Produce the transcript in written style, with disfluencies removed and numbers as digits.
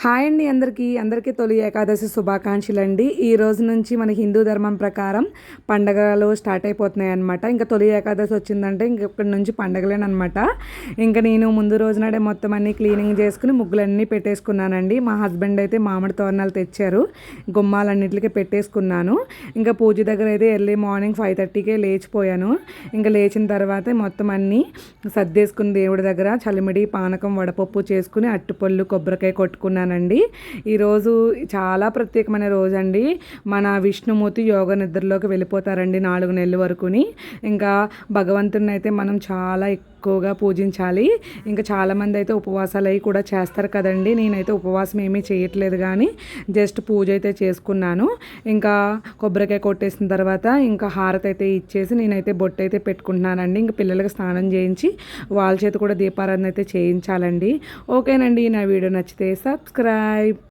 Hi అండి అందరికీ తొలి ఏకాదశి శుభాకాంక్షలు అండి. ఈ రోజు నుంచి మన హిందూ ధర్మం ప్రకారం పండగలు స్టార్ట్ అయిపోతున్నాయి అనమాట. ఇంకా తొలి ఏకాదశి వచ్చిందంటే ఇంక ఇక్కడి నుంచి పండగలేనమాట. ఇంకా నేను ముందు రోజు నాడే మొత్తం అన్నీ క్లీనింగ్ చేసుకుని ముగ్గులన్నీ పెట్టేసుకున్నానండి. మా హస్బెండ్ అయితే మామిడి తోరణాలు తెచ్చారు, గుమ్మాలన్నిటికీ పెట్టేసుకున్నాను. ఇంకా పూజ దగ్గర అయితే ఎర్లీ మార్నింగ్ 5:30కే లేచిపోయాను. ఇంకా లేచిన తర్వాత మొత్తం అన్నీ సర్దేసుకుని దేవుడి దగ్గర చలిమిడి పానకం వడపప్పు చేసుకుని అట్టుపళ్ళు కొబ్బరికాయ కొట్టుకున్నాను. ఈరోజు చాలా ప్రత్యేకమైన రోజు అండి. మన విష్ణుమూర్తి యోగ నిద్రలోకి వెళ్ళిపోతారండి 4 నెలల వరకుని. ఇంకా భగవంతుని అయితే మనం చాలా ఎక్కువగా పూజించాలి. ఇంకా చాలామంది అయితే ఉపవాసాలు అవి కూడా చేస్తారు కదండి. నేనైతే ఉపవాసం ఏమీ చేయట్లేదు, కానీ జస్ట్ పూజ అయితే చేసుకున్నాను. ఇంకా కొబ్బరికాయ కొట్టేసిన తర్వాత ఇంకా హారతి అయితే ఇచ్చేసి నేనైతే బొట్టు అయితే పెట్టుకుంటున్నానండి. ఇంకా పిల్లలకి స్నానం చేయించి వాళ్ళ చేత కూడా దీపారాధన అయితే చేయించాలండి. ఓకేనండి, నా వీడియో నచ్చితే సబ్స్క్రైబ్.